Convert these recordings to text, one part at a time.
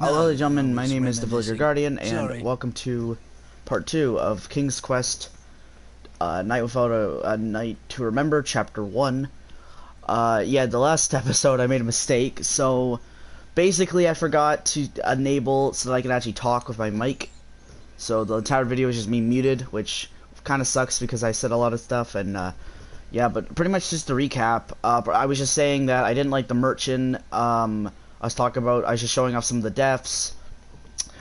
Hello, ladies and gentlemen, my was name is the Villager reminiscing. Guardian, and Sorry. welcome to part 2 of King's Quest, Night Without a Night to Remember, Chapter 1. Yeah, the last episode I made a mistake, so basically I forgot to enable so that I can actually talk with my mic. So the entire video is just me muted, which kind of sucks because I said a lot of stuff, and yeah, but pretty much just to recap, I was just saying that I didn't like the merchant. I was just showing off some of the deaths.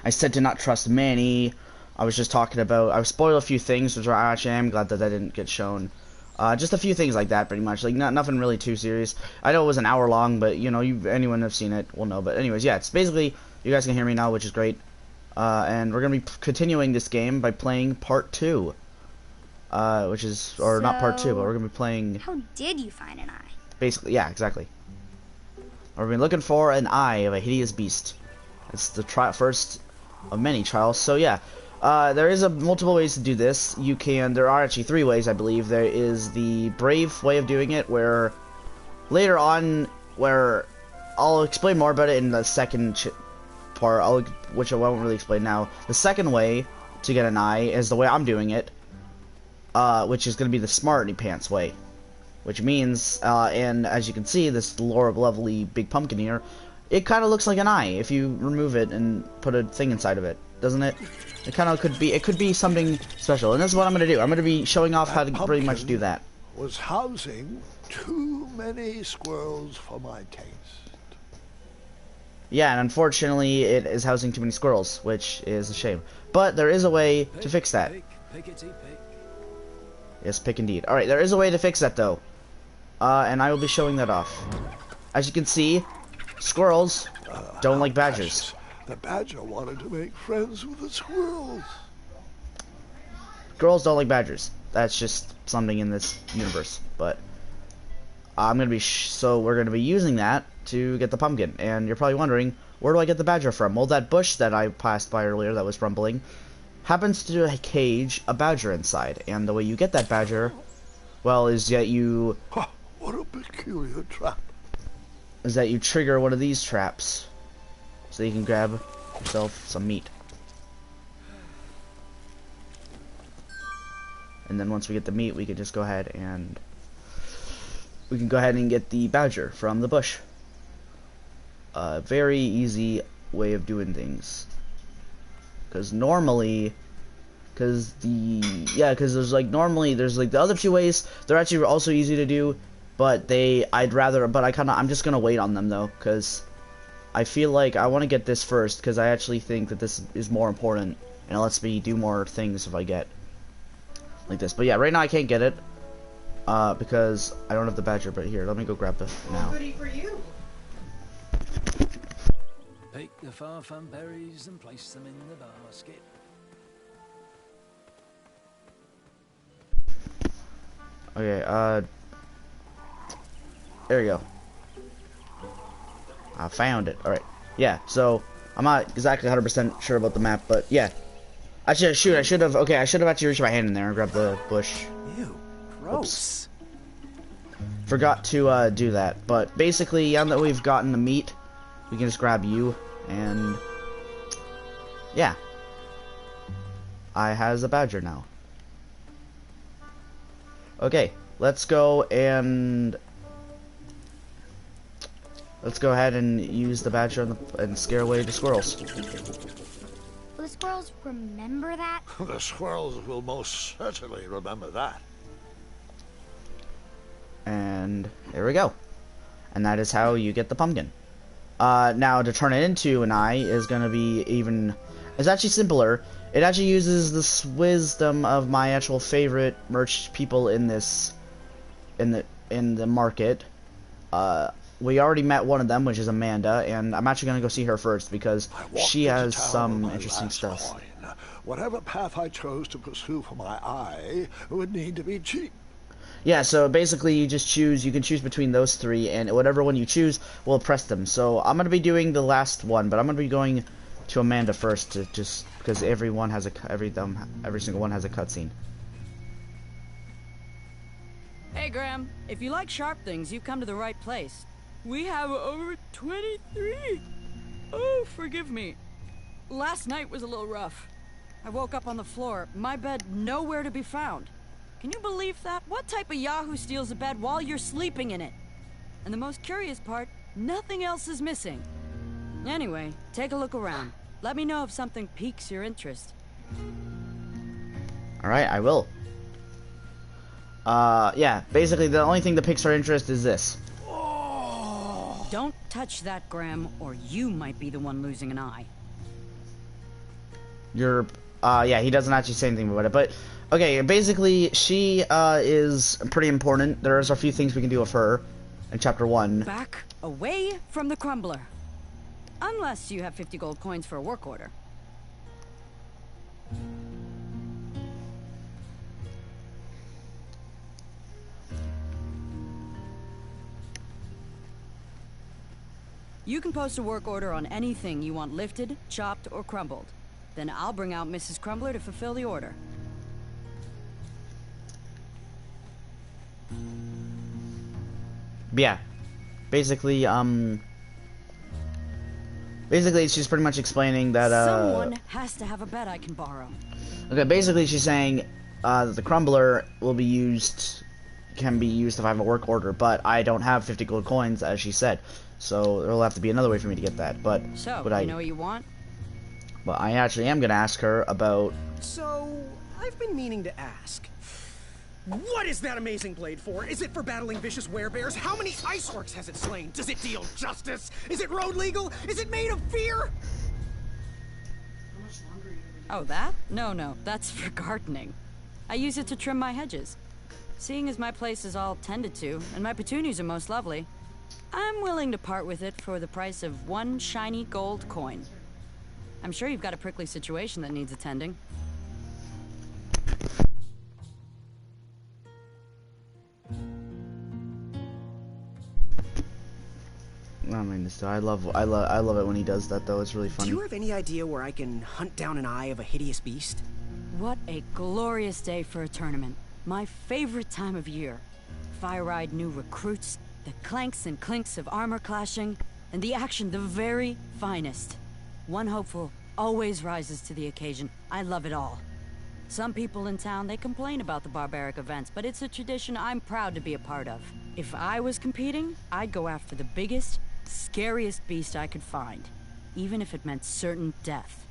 I said to not trust Manny. I was spoiled a few things, which I actually am glad that didn't get shown. Just a few things like that, pretty much. Like, nothing really too serious. I know it was an hour long, but, you know, anyone have seen it will know. But anyways, yeah, it's basically, you guys can hear me now, which is great. And we're going to be continuing this game by playing part 2. Not part 2, but we're going to be playing... How did you find an eye? Basically, yeah, exactly. We've been looking for an eye of a hideous beast. It's the first of many trials. So yeah, there is multiple ways to do this. There are actually 3 ways, I believe. There is the brave way of doing it, where later on, where I'll explain more about it in the second part, which I won't really explain now. The second way to get an eye is the way I'm doing it, which is going to be the smarty pants way. Which means, and as you can see, this lovely big pumpkin here, it kind of looks like an eye if you remove it and put a thing inside of it, doesn't it? It kind of could be something special, and this is what I'm going to do. I'm going to be showing off how to pretty much do that. Was housing too many squirrels for my taste. Yeah, and unfortunately, it is housing too many squirrels, which is a shame. But there is a way to fix that. Yes, pick indeed. Alright, there is a way to fix that, though. And I will be showing that off. As you can see, squirrels don't like badgers. The badger wanted to make friends with the squirrels. Squirrels don't like badgers. That's just something in this universe. But we're gonna be using that to get the pumpkin. And you're probably wondering, where do I get the badger from? Well, that bush that I passed by earlier that was rumbling happens to cage a badger inside, and the way you get that badger, well, is that you... What a peculiar trap. Is that you trigger one of these traps, so you can grab yourself some meat. And then once we get the meat, we can just go ahead and... we can go ahead and get the badger from the bush. A very easy way of doing things. Because normally, there's like the other 2 ways, they're actually also easy to do, but I'm just gonna wait on them though, because I feel like I want to get this first, because I actually think that this is more important, and it lets me do more things if I get like this. But yeah, right now I can't get it, because I don't have the badger, but here, let me go grab it now. Goodie for you. Pick the far-fun berries and place them in the basket. Okay, there we go. I found it. Alright. Yeah, so, I'm not exactly 100% sure about the map, but yeah. Actually, I should have actually reached my hand in there and grabbed the bush. Ew, gross. Oops. Forgot to, do that. But basically, now that we've gotten the meat, we can just grab you, and yeah, I has a badger now. Okay, let's go ahead and use the badger and scare away the squirrels. Will the squirrels remember that? The squirrels will most certainly remember that. And there we go. And that is how you get the pumpkin. Now to turn it into an eye is gonna be it's actually simpler. It actually uses this wisdom of my actual favorite people in the market. We already met one of them, which is Amanda, and I'm actually gonna go see her first because she has some interesting stuff. Coin. Whatever path I chose to pursue for my eye would need to be cheap. Yeah, so basically you can choose between those 3, and whatever one you choose will press them. So I'm gonna be doing the last one, but I'm gonna be going to Amanda first, just because every single one has a cutscene. Hey Graham, if you like sharp things, you've come to the right place. We have over 23. Oh, forgive me. Last night was a little rough. I woke up on the floor, my bed nowhere to be found. Can you believe that? What type of yahoo steals a bed while you're sleeping in it? And the most curious part, nothing else is missing. Anyway, take a look around. Let me know if something piques your interest. Alright, I will. Yeah, basically the only thing that piques our interest is this. Don't touch that, Graham, or you might be the one losing an eye. Yeah, he doesn't actually say anything about it, but, okay, basically, she, is pretty important. There's a few things we can do with her in Chapter 1. Back away from the Crumbler. Unless you have 50 gold coins for a work order. You can post a work order on anything you want lifted, chopped, or crumbled. Then I'll bring out Mrs. Crumbler to fulfill the order. Yeah. Basically, she's pretty much explaining that, Someone has to have a bed I can borrow. Okay, basically she's saying, that the Crumbler can be used if I have a work order, but I don't have 50 gold coins, as she said. So, there'll have to be another way for me to get that, but... So, you know what you want? But I actually am gonna ask her about... So, I've been meaning to ask. What is that amazing blade for? Is it for battling vicious werebears? How many ice orcs has it slain? Does it deal justice? Is it road legal? Is it made of fear? Oh, that? No, that's for gardening. I use it to trim my hedges. Seeing as my place is all tended to, and my petunias are most lovely, I'm willing to part with it for the price of 1 shiny gold coin. I'm sure you've got a prickly situation that needs attending. I mean, I love it when he does that, though. It's really funny. Do you have any idea where I can hunt down an eye of a hideous beast? What a glorious day for a tournament. My favorite time of year. Fire-eyed new recruits, the clanks and clinks of armor clashing, and the action the very finest. One hopeful always rises to the occasion. I love it all. Some people in town, they complain about the barbaric events, but it's a tradition I'm proud to be a part of. If I was competing, I'd go after the biggest, scariest beast I could find, even if it meant certain death.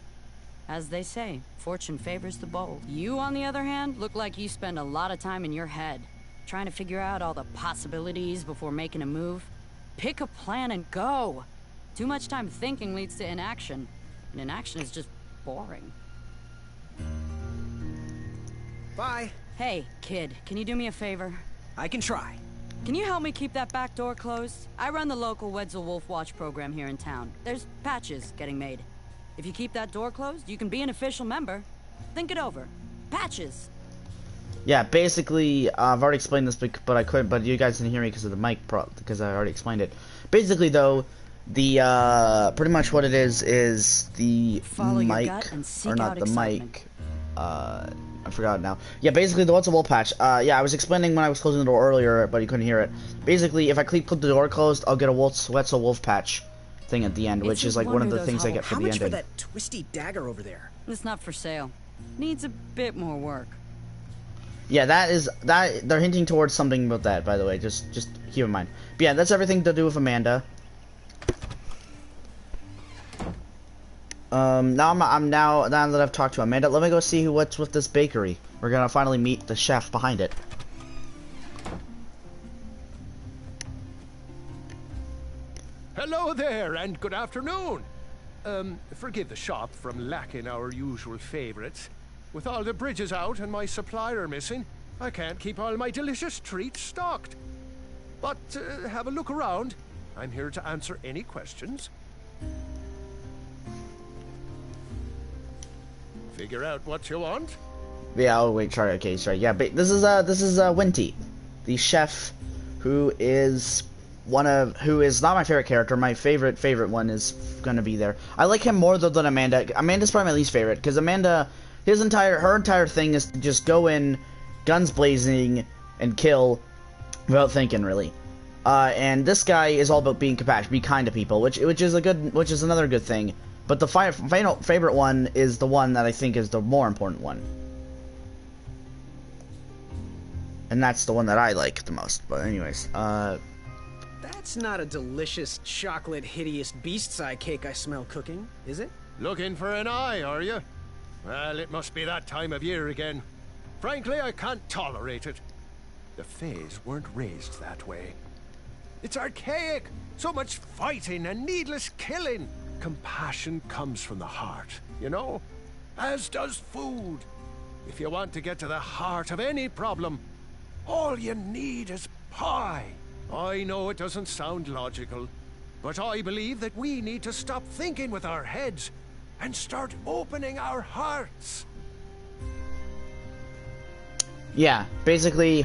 As they say, fortune favors the bold. You, on the other hand, look like you spend a lot of time in your head, trying to figure out all the possibilities before making a move. Pick a plan and go! Too much time thinking leads to inaction, and inaction is just boring. Bye. Hey, kid, can you do me a favor? I can try. Can you help me keep that back door closed? I run the local Wetzel Wolf Watch program here in town. There's patches getting made. If you keep that door closed, you can be an official member. Think it over. Patches! Yeah, basically, I've already explained this, but I couldn't, but you guys didn't hear me because of the mic because I already explained it. Basically, though, the, pretty much what it is the Follow your mic, gut and seek or not out the excitement. mic, I forgot now. Yeah, basically, the Wetzel Wolf patch. Yeah, I was explaining when I was closing the door earlier, but you couldn't hear it. Basically, if I keep the door closed, I'll get a Wetzel Wolf patch thing at the end, which is like one of the things I get for How the much ending. for that twisty dagger over there? It's not for sale. Needs a bit more work. Yeah, they're hinting towards something about that, by the way, just keep in mind. But yeah, that's everything to do with Amanda. Now that I've talked to Amanda, let me go see what's with this bakery. We're gonna finally meet the chef behind it. Hello there, and good afternoon. Forgive the shop from lacking our usual favorites. With all the bridges out and my supplier missing, I can't keep all my delicious treats stocked. But have a look around. I'm here to answer any questions. Figure out what you want. Yeah, oh wait, sorry, okay, sorry. Yeah, but this is Winty, the chef, who is not my favorite character. My favorite one is gonna be there. I like him more though than Amanda. Amanda's probably my least favorite because Amanda, her entire thing is to just go in, guns blazing, and kill without thinking really. And this guy is all about being compassionate, be kind to people, which is another good thing. But the final favorite one is the one that I think is the more important one. And that's the one that I like the most. But anyways, That's not a delicious, chocolate, hideous beast's eye cake I smell cooking, is it? Looking for an eye, are you? Well, it must be that time of year again. Frankly, I can't tolerate it. The Fays weren't raised that way. It's archaic. So much fighting and needless killing. Compassion comes from the heart, you know? As does food. If you want to get to the heart of any problem, all you need is pie. I know it doesn't sound logical, but I believe that we need to stop thinking with our heads and start opening our hearts. yeah, basically,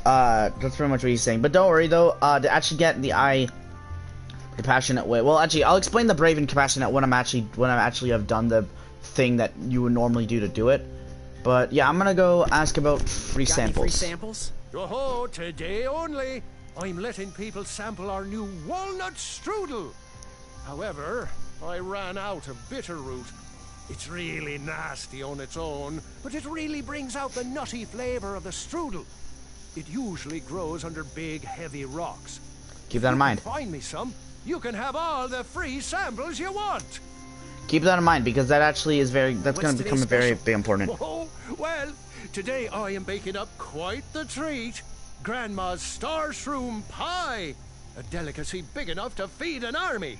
that's pretty much what he's saying. But don't worry though, to actually get the eye compassionate way. Well, actually, I'll explain the brave and compassionate when I actually have done the thing that you would normally do to do it. But yeah, I'm gonna go ask about free Got samples. any free samples? Oh, today only. I'm letting people sample our new walnut strudel. However, I ran out of bitterroot. It's really nasty on its own, but it really brings out the nutty flavor of the strudel. It usually grows under big, heavy rocks. Keep that in mind. Find me some. You can have all the free samples you want. Keep that in mind because that's going to What's become today's very special? important. Oh, well, today I am baking up quite the treat. Grandma's star shroom pie. A delicacy big enough to feed an army.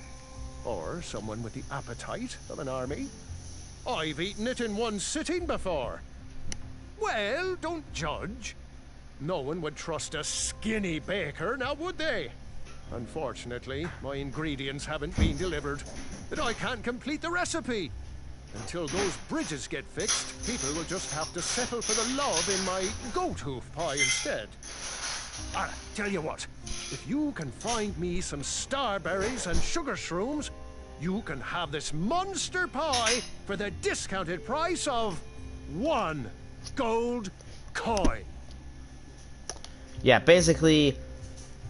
Or someone with the appetite of an army. I've eaten it in one sitting before. Well, don't judge. No one would trust a skinny baker, now would they? Unfortunately, my ingredients haven't been delivered, and I can't complete the recipe. Until those bridges get fixed, people will just have to settle for the love in my goat hoof pie instead. Tell you what, if you can find me some starberries and sugar shrooms, you can have this monster pie for the discounted price of 1 gold coin. Yeah, basically,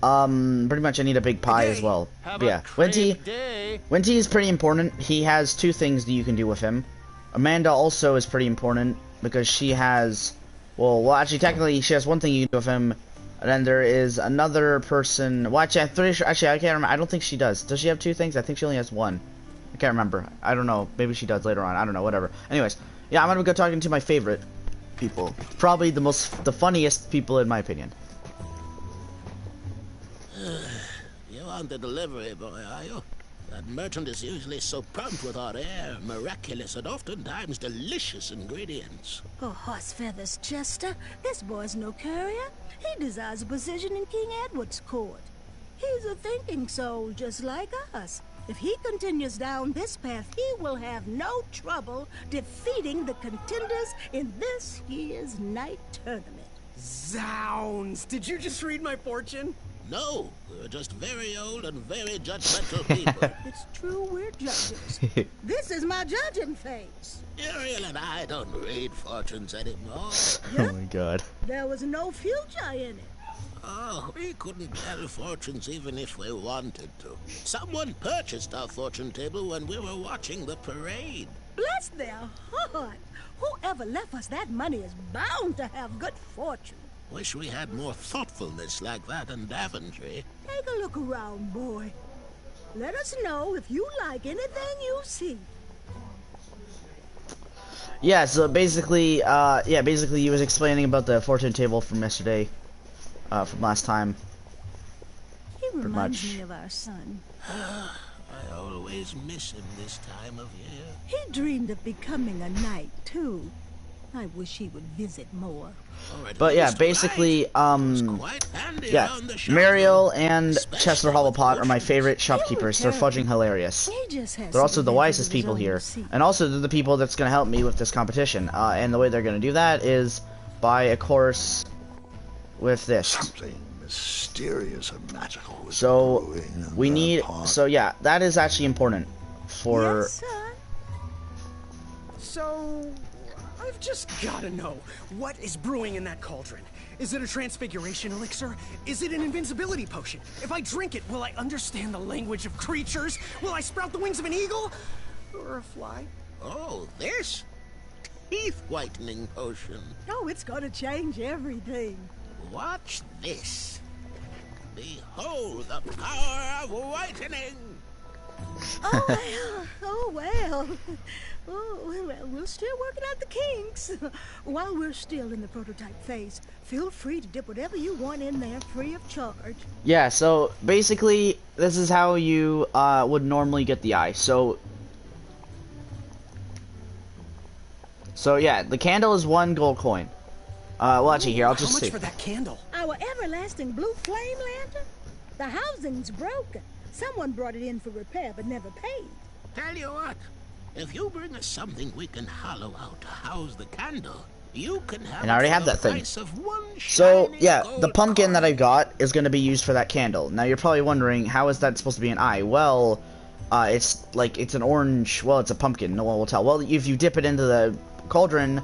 pretty much I need a big pie as well. Have But yeah, a great day. Winty is pretty important. He has 2 things that you can do with him. Amanda also is pretty important because she has, well, actually, technically, she has 1 thing you can do with him, and then there is another person. Well, actually, I'm pretty sure. Actually, I can't remember. I don't think she does. Does she have 2 things? I think she only has 1. I can't remember. I don't know. Maybe she does later on. I don't know. Whatever. Anyways, yeah, I'm gonna go talking to my favorite people. Probably the funniest people in my opinion. You aren't the delivery boy, are you? That merchant is usually so prompt with our rare, miraculous, and oftentimes delicious ingredients. Oh, horse feathers, Chester. This boy's no courier. He desires a position in King Edward's court. He's a thinking soul just like us. If he continues down this path, he will have no trouble defeating the contenders in this year's night tournament. Zounds! Did you just read my fortune? No, we're just very old and very judgmental people. It's true, we're judges. This is my judging face. Ariel and I don't read fortunes anymore. Oh my god. There was no future in it. Oh, we couldn't tell fortunes even if we wanted to. Someone purchased our fortune table when we were watching the parade. Bless their heart. Whoever left us that money is bound to have good fortune. Wish we had more thoughtfulness like that in Daventry. Take a look around, boy. Let us know if you like anything you see. Yeah, so basically, he was explaining about the fortune table from yesterday, from last time. He reminds much. me of our son. I always miss him this time of year. He dreamed of becoming a knight, too. I wish he would visit more. But yeah, basically, yeah, Mariel and Chester Hobblepot are my favorite shopkeepers. They're fudging hilarious. He just has They're also some the wisest of his people own here, secret. and also they're the people that's going to help me with this competition. And the way they're going to do that is by a course with this. Something mysterious and magical was So brewing in we that need. pot. So yeah, that is actually important for. Yes, sir. So, I've just gotta know, what is brewing in that cauldron? Is it a transfiguration elixir? Is it an invincibility potion? If I drink it, will I understand the language of creatures? Will I sprout the wings of an eagle? Or a fly? Oh, this? Teeth whitening potion. Oh, it's gonna change everything. Watch this. Behold the power of whitening. Oh well. Oh, well, we're still working out the kinks. While we're still in the prototype phase, feel free to dip whatever you want in there free of charge. Yeah, so basically, this is how you would normally get the eye. So yeah, the candle is 1 gold coin. Well, actually, here, I'll just see. How much for that candle? Our everlasting blue flame lantern? The housing's broken. Someone brought it in for repair but never paid. Tell you what, if you bring us something we can hollow out to house the candle, you can have. And I already it have for that the thing. price of one So shiny yeah, the gold pumpkin that I coin. got is going to be used for that candle. Now you're probably wondering, how is that supposed to be an eye? Well, it's an orange. Well, it's a pumpkin. No one will tell. Well, if you dip it into the cauldron,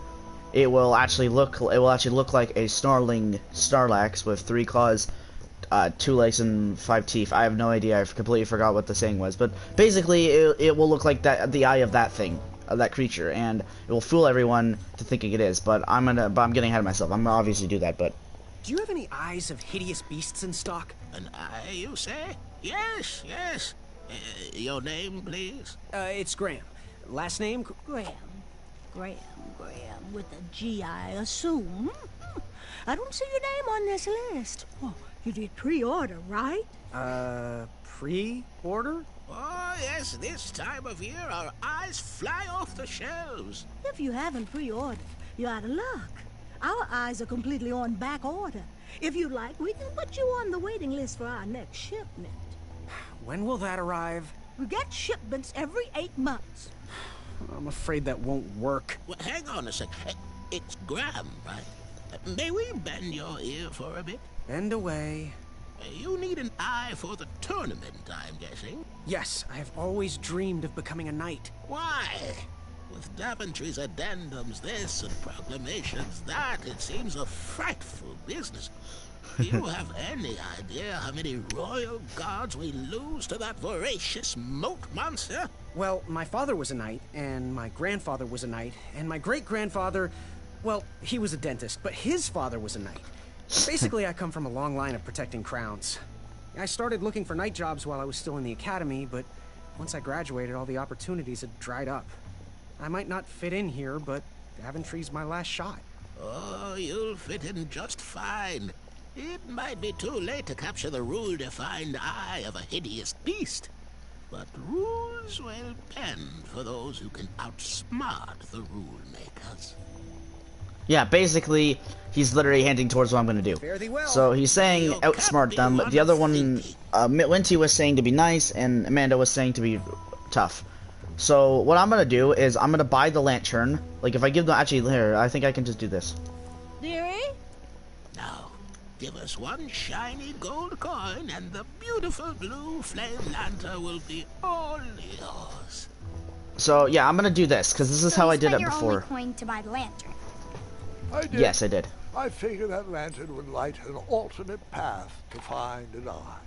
it will actually look like a snarling Snorlax with 3 claws, 2 legs, and 5 teeth. I have no idea. I completely forgot what the saying was. But basically, it will look like the eye of that thing, of that creature, and it will fool everyone to thinking it is. But I'm getting ahead of myself. I'm gonna obviously do that, but. Do you have any eyes of hideous beasts in stock? An eye, you say? Yes, yes. Your name, please? It's Graham. Last name? Graham, with a G, I assume. I don't see your name on this list. Oh, you did pre-order, right? Pre-order? Oh, yes, this time of year our eyes fly off the shelves. If you haven't pre-ordered, you're out of luck. Our eyes are completely on back order. If you'd like, we can put you on the waiting list for our next shipment. When will that arrive? We get shipments every 8 months. I'm afraid that won't work. Well, hang on a sec. It's Graham, right? May we bend your ear for a bit? Bend away. You need an eye for the tournament, I'm guessing. Yes, I have always dreamed of becoming a knight. Why? With Daventry's addendums this and proclamations that, it seems a frightful business. Do you have any idea how many royal guards we lose to that voracious moat monster? Well, my father was a knight, and my grandfather was a knight, and my great-grandfather, well, he was a dentist, but his father was a knight. Basically, I come from a long line of protecting crowns. I started looking for knight jobs while I was still in the academy, but once I graduated, all the opportunities had dried up. I might not fit in here, but Daventry's my last shot. Oh, you'll fit in just fine. It might be too late to capture the rule-defined eye of a hideous beast, but rules will bend for those who can outsmart the rule makers. Yeah, basically, he's literally hinting towards what I'm gonna do. Fare thee well. So he's saying outsmart them. The other one, Linty was saying to be nice, and Amanda was saying to be tough. So what I'm gonna do is I'm gonna buy the lantern. Like if I give them, actually here, I think I can just do this. Dearie? Now, give us one shiny gold coin, and the beautiful blue flame lantern will be all yours. So yeah, I'm gonna do this because this is how I did it your before. only coin to buy the lantern. I did. Yes, I did. I figured that lantern would light an alternate path to find an eye.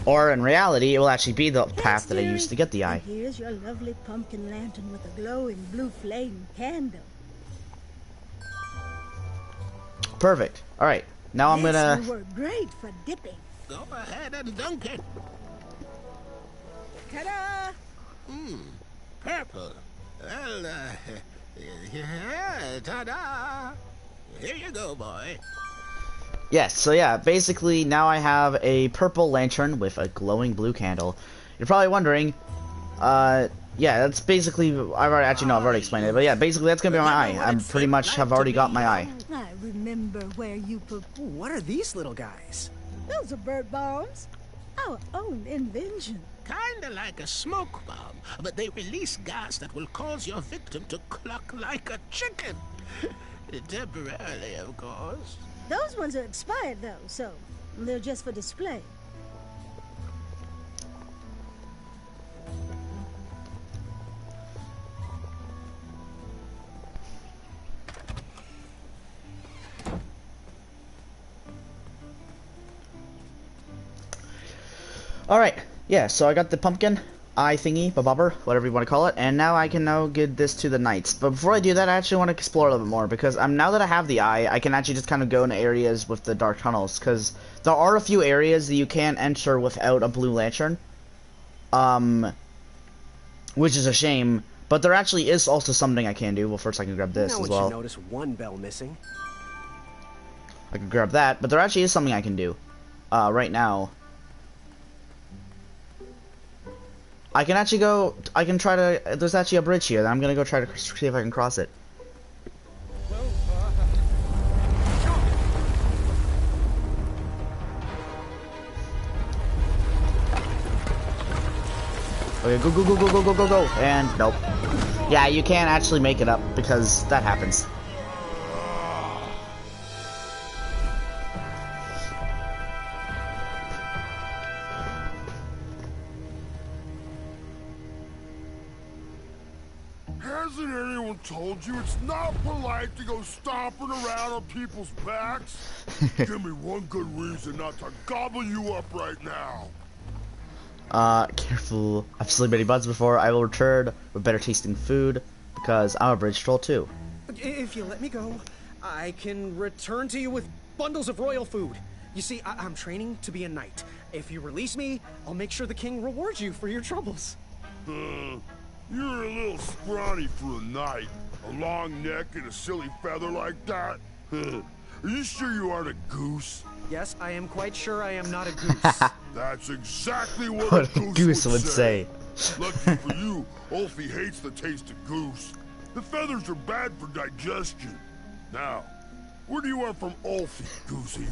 Or in reality, it will actually be the Thanks, path that I dearie. used to get the eye. And here's your lovely pumpkin lantern with a glowing blue flame candle. Perfect. All right, now I'm This gonna. will work great for dipping. Go ahead and dunk it. Ta-da! Purple. Well, yeah, ta-da. Here you go, boy. Yes, so yeah, basically now I have a purple lantern with a glowing blue candle. You're probably wondering, yeah, that's basically, I've already explained it, but yeah, basically that's gonna be my eye. I'm pretty much have already got my eye. I remember where you put... Ooh, what are these little guys? Those are bird bombs. Our own invention. Kinda like a smoke bomb, but they release gas that will cause your victim to cluck like a chicken. Temporarily, of course. Those ones are expired, though, so they're just for display. Alright, yeah, so I got the pumpkin eye thingy, babobber, whatever you want to call it, and now I can give this to the knights. But before I do that, I actually want to explore a little bit more, because now that I have the eye, I can actually just kind of go into areas with the dark tunnels, because there are a few areas that you can't enter without a blue lantern, which is a shame, but there actually is also something I can do. Well, first I can grab this as well. Notice one bell missing. I can grab that, but there actually is something I can do right now. I can actually go, I can try to, there's actually a bridge here that I'm going to go try to see if I can cross it. Okay, go, and nope. Yeah, you can't actually make it up because that happens. Hasn't anyone told you it's not polite to go stomping around on people's backs? Give me one good reason not to gobble you up right now. Careful. I've slipped many buds before. I will return with better tasting food because I'm a bridge troll too. If you let me go, I can return to you with bundles of royal food. You see, I'm training to be a knight. If you release me, I'll make sure the king rewards you for your troubles. You're a little scrawny for a knight. A long neck and a silly feather like that. Are you sure you aren't a goose? Yes, I am quite sure I am not a goose. That's exactly what a goose would say. Lucky for you, Ulfie hates the taste of goose. The feathers are bad for digestion. Now, where do you want from Ulfie, Goosey?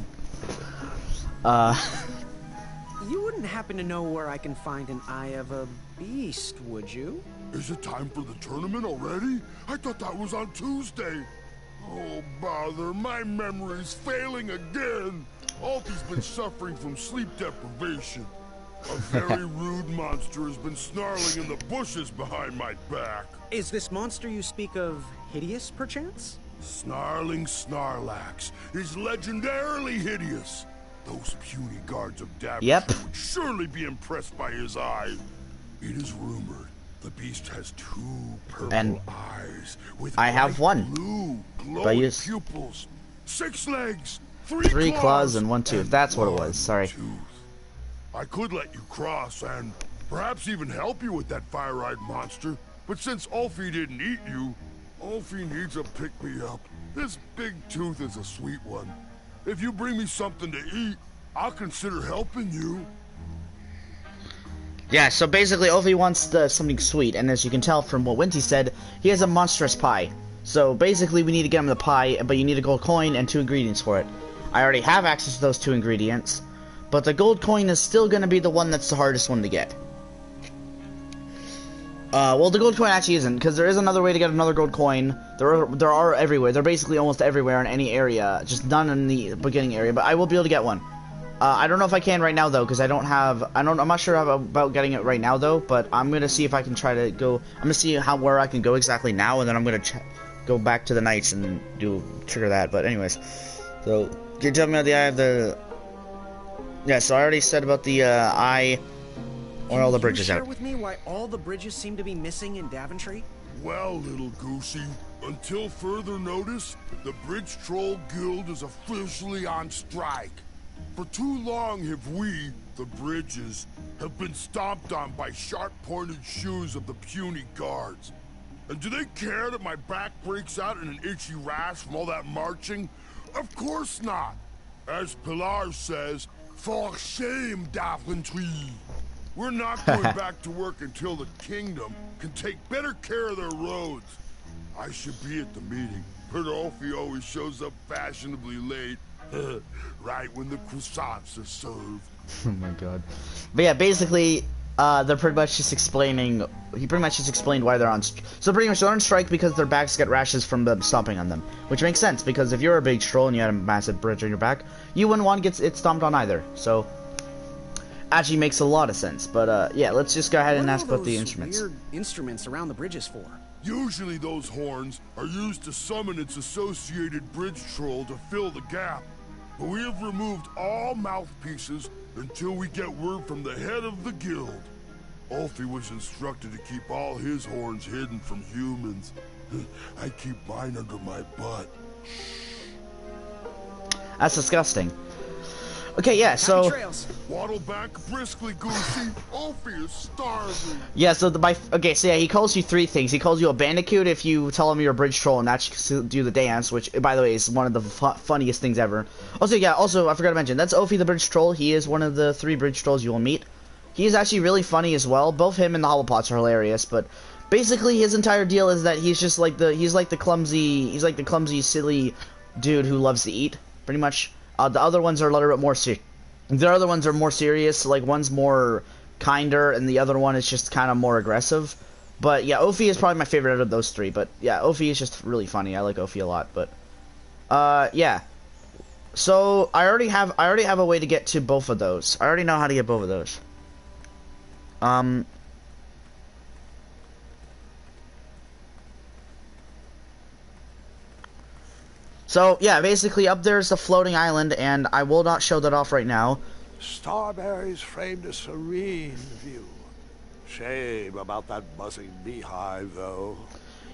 You wouldn't happen to know where I can find an eye of a beast, would you? Is it time for the tournament already? I thought that was on Tuesday. Oh, bother, my memory's failing again. Ulfie's been suffering from sleep deprivation. A very rude monster has been snarling in the bushes behind my back. Is this monster you speak of hideous, perchance? Snarling Snarlax is legendarily hideous. Those puny guards of Daventry would surely be impressed by his eye. It is rumored the beast has two purple eyes with I have one. Blue, glowing pupils, 6 legs, 3 claws and 1 tooth. That's what it was. Sorry. I could let you cross and perhaps even help you with that fire-eyed monster, but since Ulfie didn't eat you, Ulfie needs a pick-me-up. This big tooth is a sweet one. If you bring me something to eat, I'll consider helping you. Yeah, so basically Ulfie wants something sweet, and as you can tell from what Winty said, he has a monstrous pie. So basically we need to get him the pie, but you need a gold coin and 2 ingredients for it. I already have access to those 2 ingredients, but the gold coin is still going to be the one that's the hardest one to get. Well, the gold coin actually isn't, because there is another way to get another gold coin. There are everywhere. They're basically almost everywhere in any area, just none in the beginning area, but I will be able to get one. I don't know if I can right now though, because I'm not sure about getting it right now though, but I'm gonna see if I can try to go. I'm gonna see where I can go exactly now, and then I'm gonna go back to the knights and trigger that. But anyways, so you're telling me about the eye of the. Yeah, so I already said about the eye. Or all the bridges out. Can you share with me why all the bridges seem to be missing in Daventry? Well, little Goosey, until further notice, the Bridge Troll Guild is officially on strike. For too long have we, the bridges, have been stomped on by sharp-pointed shoes of the puny guards. And do they care that my back breaks out in an itchy rash from all that marching? Of course not. As Pilar says, for shame, Daventry. We're not going back to work until the kingdom can take better care of their roads. I should be at the meeting, but Ulfie always shows up fashionably late. Right when the croissants are served. Oh my god. But yeah, basically, they're pretty much just explaining. He pretty much just explained why they're on. So pretty much they're on strike because their backs get rashes from them stomping on them, which makes sense because if you're a big troll and you had a massive bridge on your back, you wouldn't want to get it stomped on either. So actually makes a lot of sense. But yeah, let's just go ahead and ask about the instruments. Weird instruments around the bridges for? Usually those horns are used to summon its associated bridge troll to fill the gap. But we have removed all mouthpieces until we get word from the head of the guild. Ulfi was instructed to keep all his horns hidden from humans. I keep mine under my butt. That's disgusting. Okay, yeah, so... Waddle back briskly, Goosey. Ulfi is starving. Yeah, so okay, so yeah, he calls you three things. He calls you a bandicoot if you tell him you're a bridge troll and actually do the dance, which, by the way, is one of the funniest things ever. Also, yeah, I forgot to mention, that's Ulfi the bridge troll. He is one of the 3 bridge trolls you will meet. He is actually really funny as well. Both him and the Hobblepots are hilarious, but basically his entire deal is that he's just like the clumsy, silly dude who loves to eat, pretty much. The other ones are a little bit more serious. Like, one's more kinder, and the other one is just kind of more aggressive. But yeah, Ulfi is probably my favorite out of those 3. But yeah, Ulfi is just really funny. I like Ulfi a lot. But yeah. So I already have a way to get to both of those. I already know how to get both of those. So, yeah, basically up there's the floating island, and I will not show that off right now. Starberries framed a serene view. Shame about that buzzing beehive, though.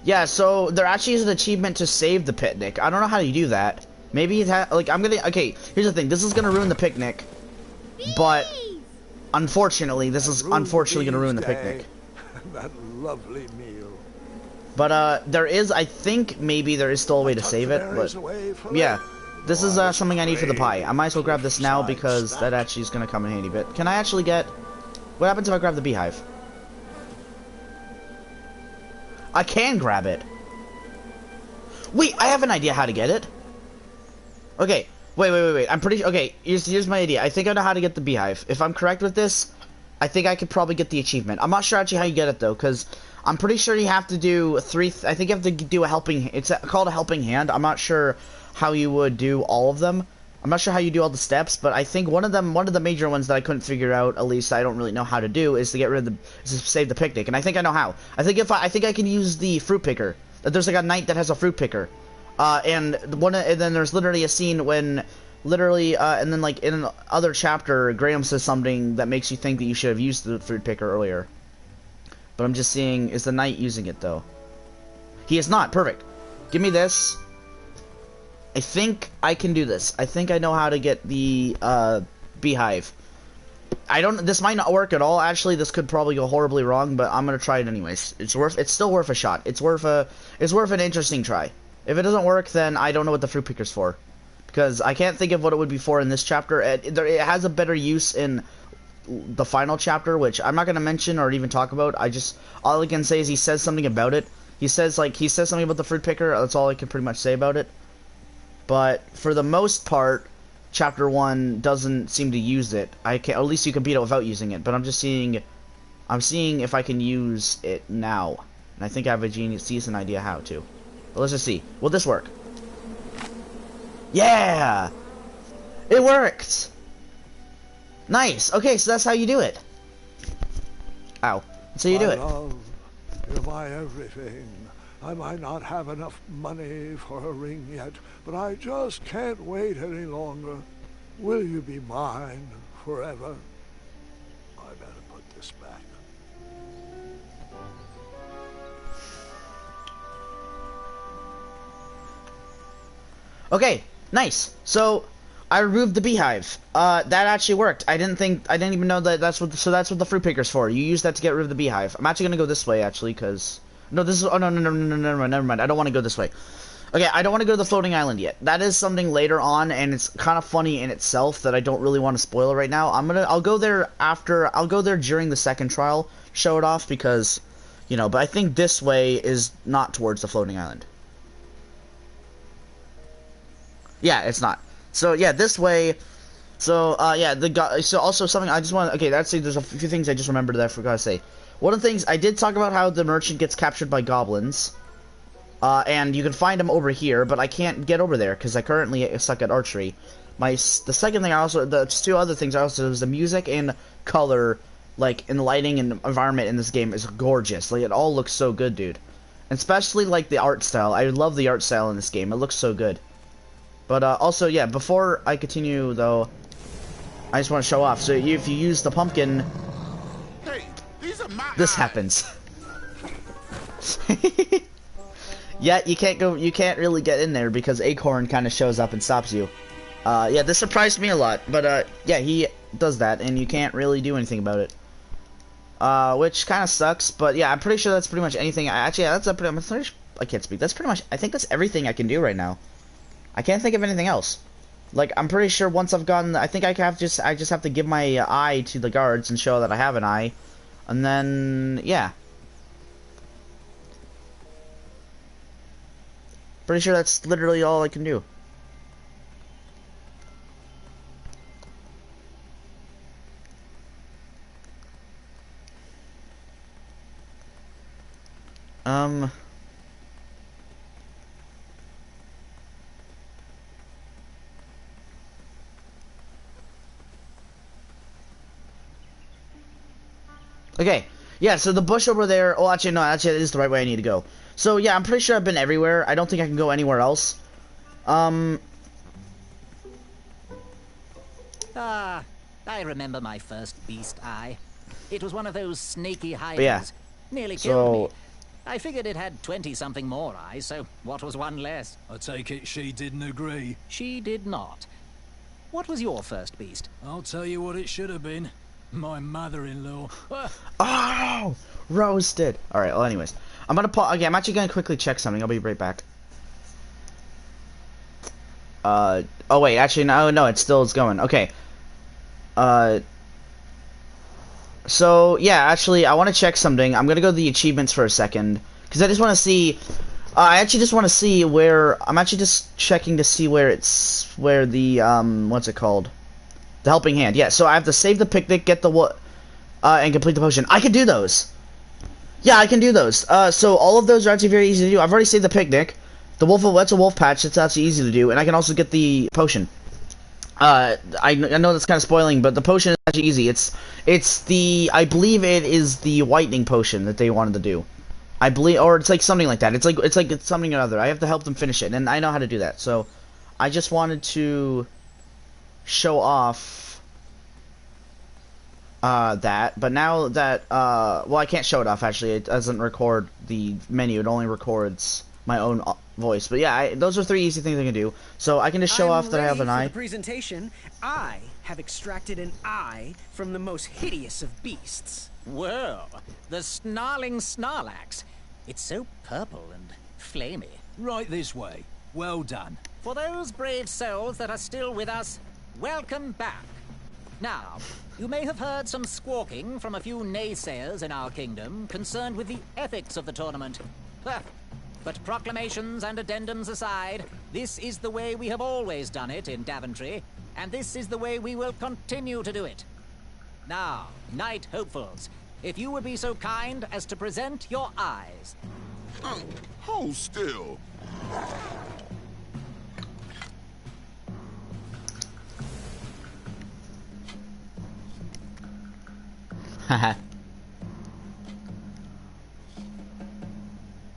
Yeah, so there actually is an achievement to save the picnic. I don't know how you do that. Maybe okay, here's the thing. This is gonna ruin the picnic, but unfortunately, this is unfortunately gonna ruin the picnic. That lovely meal. But I think maybe there is still a way to save it, but yeah, this is something I need for the pie. I might as well grab this now because that actually is going to come in handy. But can I actually get... What happens if I grab the beehive? I can grab it. Wait, I have an idea how to get it. Okay, wait. I'm pretty... Okay, here's my idea. I think I know how to get the beehive. If I'm correct with this, I think I could probably get the achievement. I'm not sure actually how you get it, though, because... I'm pretty sure you have to do I think you have to do a helping... It's called a helping hand. I'm not sure how you would do all of them. I'm not sure how you do all the steps, but I think one of the major ones that I couldn't figure out, at least I don't really know how to do, is to get rid of is to save the picnic. And I think I know how. I think I can use the fruit picker. There's like a knight that has a fruit picker. And then there's literally a scene when and then like in another chapter, Graham says something that makes you think that you should have used the fruit picker earlier. But I'm just seeing, is the knight using it, though? He is not. Perfect. Give me this. I think I can do this. I think I know how to get the beehive. This might not work at all. Actually, this could probably go horribly wrong, but I'm gonna try it anyways. It's still worth a shot. It's worth an interesting try. If it doesn't work, then I don't know what the fruit picker's for, because I can't think of what it would be for in this chapter. It has a better use in the final chapter, which I'm not going to mention or even talk about. All I can say is he says something about it. He says something about the fruit picker. That's all I can pretty much say about it. But for the most part, chapter 1 doesn't seem to use it. At least you can beat it without using it. But I'm seeing if I can use it now. And I think I have a decent idea how to. But let's just see. Will this work? Yeah! It worked! Nice. Okay, so that's how you do it. Ow. That's how you do it. Love, you're my everything. I might not have enough money for a ring yet, but I just can't wait any longer. Will you be mine forever? I better put this back. Okay, nice. So I removed the beehive. That actually worked. I didn't even know that that's what the fruit picker's for. You use that to get rid of the beehive. I'm actually gonna go this way actually, because no, this is never mind. I don't want to go this way. Okay, I don't want to go to the floating island yet. That is something later on, and it's kind of funny in itself that I don't really want to spoil it right now. I'll go there during the second trial, show it off, because but I think this way is not towards the floating island. Yeah, it's not. So yeah, this way. So yeah, so also something I just want. Okay, there's a few things I just remembered that I forgot to say. One of the things I did talk about how the merchant gets captured by goblins, and you can find him over here, but I can't get over there because I currently suck at archery. The second thing the two other things I also did was the music and color, like in the lighting and environment in this game is gorgeous. Like it all looks so good, dude. And especially like the art style. I love the art style in this game. It looks so good. But also, yeah, before I continue, though, I just want to show off. So if you use the pumpkin, Hey, these are my this eyes. happens. Yeah, you can't really get in there because Acorn kind of shows up and stops you. Yeah, this surprised me a lot, but yeah, he does that, and you can't really do anything about it. Which kind of sucks, but yeah, I'm pretty sure that's pretty much anything. I can't speak. That's pretty much, I think that's everything I can do right now. I can't think of anything else. Like, I'm pretty sure once I've gotten, I think I just have to give my eye to the guards and show that I have an eye, and then, yeah. Pretty sure that's literally all I can do. Okay, yeah, so the bush over there, oh, actually, no, actually, it is the right way I need to go. So, yeah, I'm pretty sure I've been everywhere. I don't think I can go anywhere else. Ah, I remember my first beast eye. It was one of those snaky hiders. Yeah. Nearly killed me. I figured it had 20-something more eyes, so what was one less? I take it she didn't agree. She did not. What was your first beast? I'll tell you what it should have been. My mother-in-law. Oh! Roasted! Alright, well, anyways. I'm gonna pause. Okay, I'm actually gonna quickly check something. I'll be right back. Oh, wait, actually, no, it still is going. Okay. So, yeah, actually, I want to check something. I'm gonna go to the achievements for a second. Because I just want to see... I actually just want to see where... I'm actually just checking to see where it's... Where the, what's it called? The helping hand. Yeah, so I have to save the picnic, get the... and complete the potion. I can do those! Yeah, I can do those. So all of those are actually very easy to do. I've already saved the picnic. The that's a wolf patch. It's actually easy to do. And I can also get the potion. I know that's kind of spoiling, but the potion is actually easy. It's the... I believe it is the whitening potion that they wanted to do. I believe... Or it's like something like that. It's something or other. I have to help them finish it. And I know how to do that. So I just wanted to show off... that, but now that, well, I can't show it off, actually. It doesn't record the menu. It only records my own voice. But yeah, those are 3 easy things I can do. So I can just show off that I have an eye. For the presentation, I have extracted an eye from the most hideous of beasts. Whoa, the snarling Snarlax. It's so purple and flamey. Right this way. Well done. For those brave souls that are still with us, welcome back. Now, you may have heard some squawking from a few naysayers in our kingdom concerned with the ethics of the tournament. But proclamations and addendums aside, this is the way we have always done it in Daventry, and this is the way we will continue to do it. Now, Knight Hopefuls, if you would be so kind as to present your eyes. Hold still. Haha.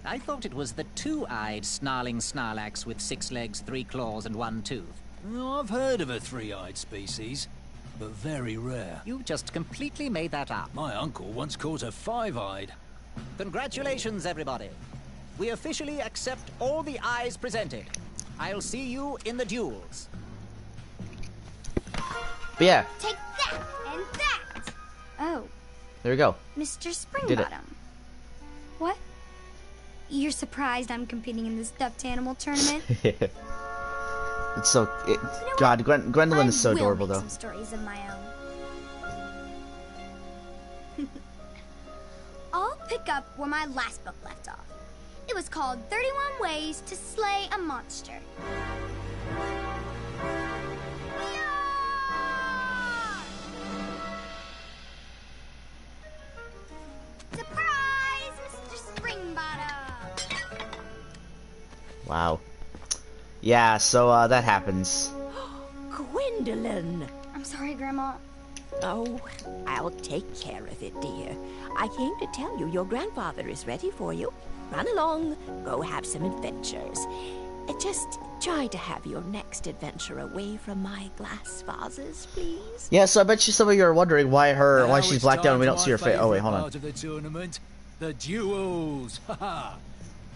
I thought it was the 2-eyed snarling Snarlax with 6 legs, 3 claws, and 1 tooth. I've heard of a 3-eyed species, but very rare. You just completely made that up. My uncle once caught a 5-eyed. Congratulations, everybody. We officially accept all the eyes presented. I'll see you in the duels. But yeah. Take that and that. Oh. There we go. Mr. Springbottom. What? You're surprised I'm competing in this stuffed animal tournament? It's so... God, Gwendolyn is so adorable, though. Some stories of my own. I'll pick up where my last book left off. It was called 31 Ways to Slay a Monster. Surprise, Mr. Springbottom! Wow. Yeah, so, that happens. Gwendolyn! I'm sorry, Grandma. Oh, I'll take care of it, dear. I came to tell you your grandfather is ready for you. Run along, go have some adventures. Just try to have your next adventure away from my glass vases, please. Yeah, so I bet you some of you are wondering why Now she's it's blacked out and we time don't for see her my face. Oh wait, favourite hold on. part of the tournament, the duels. Haha.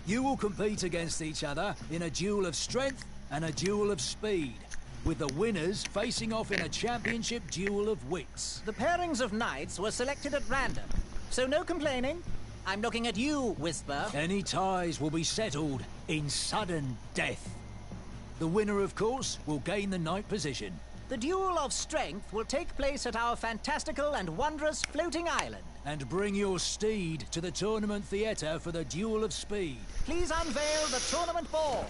You will compete against each other in a duel of strength and a duel of speed, with the winners facing off in a championship duel of wits. The pairings of knights were selected at random, so no complaining. I'm looking at you, Whisper. Any ties will be settled in sudden death. The winner, of course, will gain the knight position. The duel of strength will take place at our fantastical and wondrous floating island. And bring your steed to the tournament theatre for the duel of speed. Please unveil the tournament board.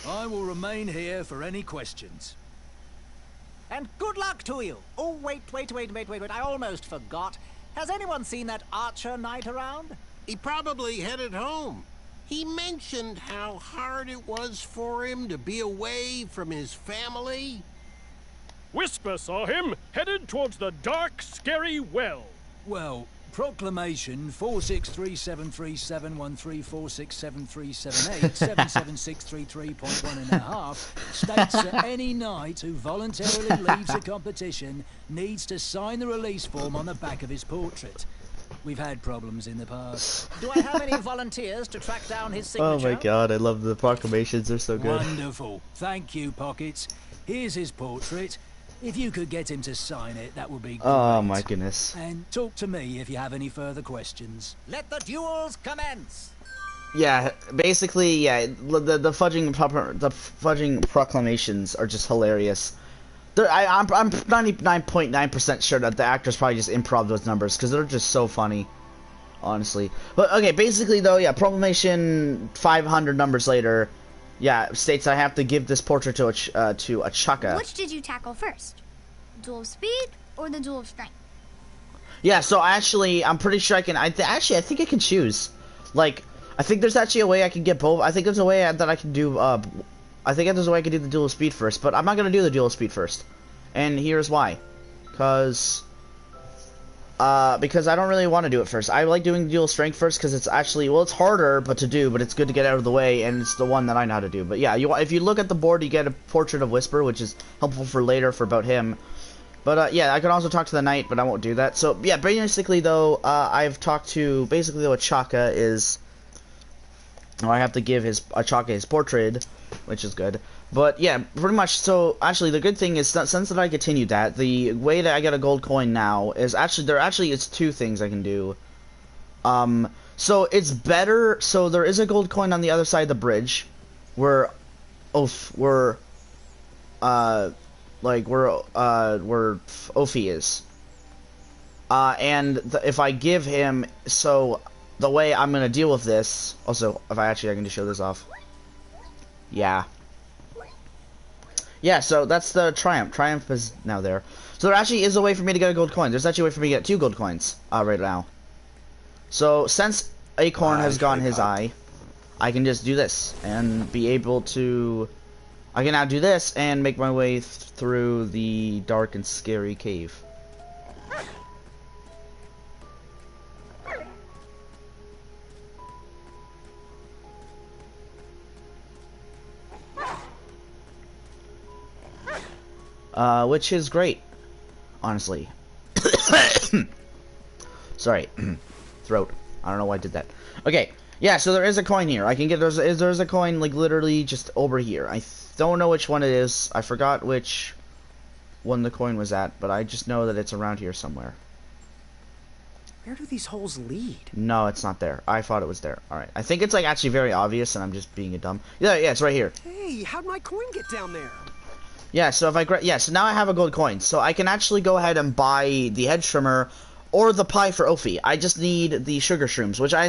I will remain here for any questions. And good luck to you. Oh, wait. I almost forgot. Has anyone seen that archer knight around? He probably headed home. He mentioned how hard it was for him to be away from his family. Whisper saw him headed towards the dark, scary well. Well, Proclamation 4637377134673787763.1.5 states that any knight who voluntarily leaves a competition needs to sign the release form on the back of his portrait. We've had problems in the past. Do I have any volunteers to track down his signature? Oh my god, I love the proclamations, they're so good. Wonderful. Thank you, Pockets. Here's his portrait. If you could get him to sign it, that would be great. Oh my goodness. And talk to me if you have any further questions. Let the duels commence. Yeah, basically, yeah, the fudging proclamations are just hilarious. I'm 99.9% sure that the actors probably just improv those numbers because they're just so funny, honestly. But okay, basically though, yeah, proclamation 500 numbers later, yeah, states I have to give this portrait to a Chaka. Which did you tackle first? Duel of speed or the duel of strength? Yeah, so actually, I'm pretty sure I can. I think I can choose. Like, I think there's actually a way I can get both. I think there's a way that I can do. I think there's a way I can do the duel of speed first, but I'm not gonna do the duel of speed first, and here's why. Because I don't really want to do it first. I like doing the duel of strength first because it's actually, well, it's harder but it's good to get out of the way, and it's the one that I know how to do. But yeah, if you look at the board, you get a portrait of Whisper, which is helpful for later for about him. But yeah, I can also talk to the knight, but I won't do that. So yeah, basically though, I've talked to what Chaka is. Well, I have to give Chaka his portrait, which is good. But yeah, pretty much. So actually, the good thing is that since that I continued that, the way that I get a gold coin now is actually it's two things I can do. So it's better. So there is a gold coin on the other side of the bridge, where Ophi is. And if I give him, so the way I'm gonna deal with this. Also, if I can just show this off. Yeah. Yeah, so that's the Triumph. Triumph is now there. So there actually is a way for me to get a gold coin. There's actually a way for me to get 2 gold coins right now. So since Acorn has gone his eye, I can just do this and be able to. I can now do this and make my way through the dark and scary cave. Which is great, honestly. Sorry, throat. I don't know why I did that. Okay, yeah. So there is a coin here. I can get there's a coin like literally just over here. I don't know which one it is. I forgot which one the coin was at, but I just know that it's around here somewhere. Where do these holes lead? No, it's not there. I thought it was there. All right. I think it's like actually very obvious, and I'm just being a dumb. Yeah, it's right here. Hey, how'd my coin get down there? Yeah, so if so now I have a gold coin, so I can actually go ahead and buy the head trimmer or the pie for Ophi. I just need the sugar shrooms, which I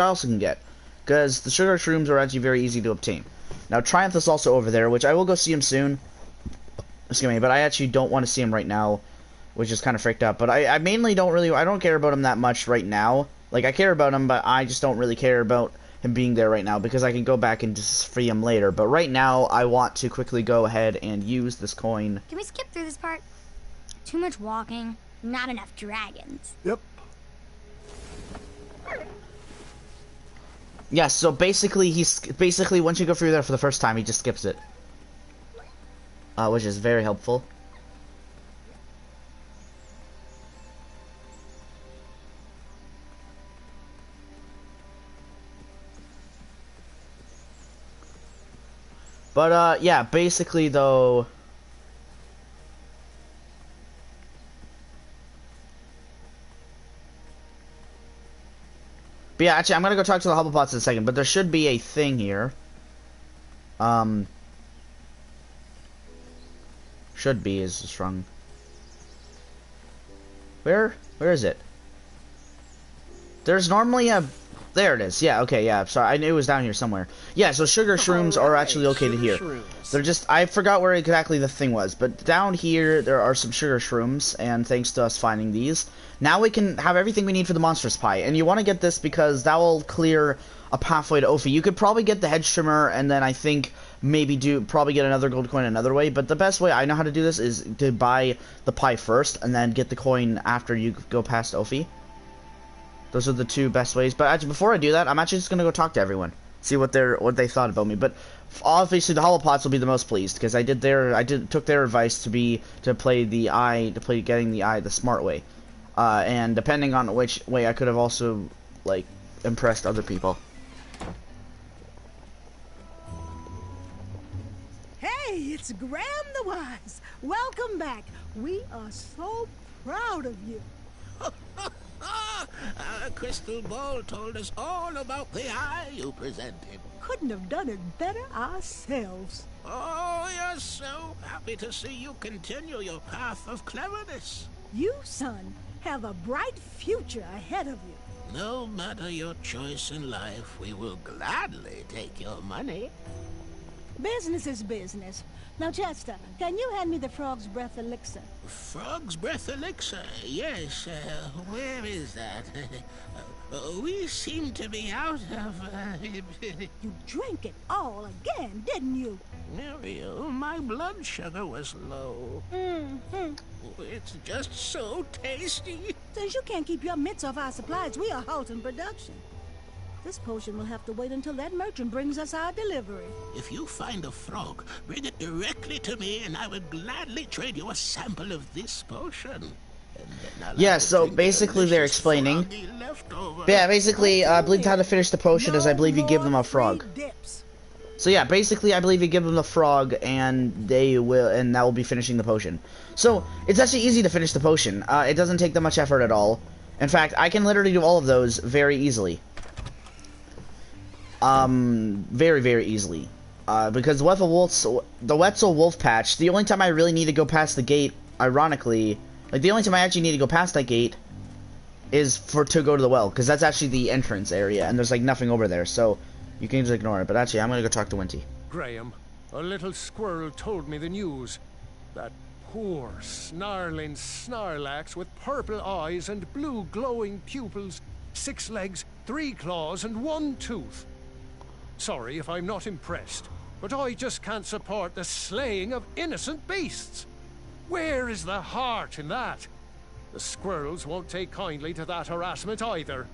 also can get, because the sugar shrooms are actually very easy to obtain. Now Triumph is also over there, which I will go see him soon. Excuse me, but I actually don't want to see him right now, which is kind of freaked out. But I mainly don't care about him that much right now. Like I care about him, but I just don't really care about him being there right now because I can go back and just free him later. But right now, I want to quickly go ahead and use this coin. Can we skip through this part? Too much walking, not enough dragons. Yep. Yeah, so basically, once you go through there for the first time, he just skips it. Which is very helpful. But, yeah, basically, though... But yeah, actually, I'm gonna go talk to the Hubblepots in a second, but there should be a thing here. Should be is strong. Where is it? There's normally a... There it is. Yeah, okay, yeah. Sorry, I knew it was down here somewhere. Yeah, so sugar shrooms are actually located here. They're just... I forgot where exactly the thing was, but down here there are some sugar shrooms, and thanks to us finding these, now we can have everything we need for the monstrous pie. And you want to get this because that will clear a pathway to Ophi. You could probably get the hedge trimmer, and then I think maybe probably get another gold coin another way, but the best way I know how to do this is to buy the pie first, and then get the coin after you go past Ophi. Those are the two best ways. But actually, before I do that, I'm actually just gonna go talk to everyone, see what they thought about me. But obviously, the Hubblepots will be the most pleased because I took their advice to play getting the eye the smart way, and depending on which way, I could have also like impressed other people. Hey, it's Graham the Wise. Welcome back. We are so proud of you. Our crystal ball told us all about the eye you presented. Couldn't have done it better ourselves. Oh, you're so happy to see you continue your path of cleverness. You, son, have a bright future ahead of you. No matter your choice in life, we will gladly take your money. Business is business. Now, Chester, can you hand me the Frog's Breath elixir? Frog's Breath elixir? Yes, where is that? We seem to be out of... You drank it all again, didn't you? Muriel, my blood sugar was low. It's just so tasty. Since you can't keep your mitts off our supplies, we are halting production. This potion will have to wait until that merchant brings us our delivery. If you find a frog, bring it directly to me, and I will gladly trade you a sample of this potion. Yeah, so basically they're explaining. Yeah, basically, I believe how to finish the potion is I believe you give them a frog. So yeah, basically I believe you give them the frog, and that will be finishing the potion. So it's actually easy to finish the potion. It doesn't take that much effort at all. In fact, I can literally do all of those very easily. Very, very easily. Because the Wetzel Wolf Patch, the only time I really need to go past the gate, ironically, like the only time I actually need to go past that gate is to go to the well, because that's actually the entrance area, and there's like nothing over there, so you can just ignore it. But actually, I'm gonna go talk to Winty. Graham, a little squirrel told me the news. That poor, snarling Snarlax with purple eyes and blue glowing pupils, 6 legs, 3 claws, and 1 tooth. Sorry if I'm not impressed, but I just can't support the slaying of innocent beasts. Where is the heart in that? The squirrels won't take kindly to that harassment either.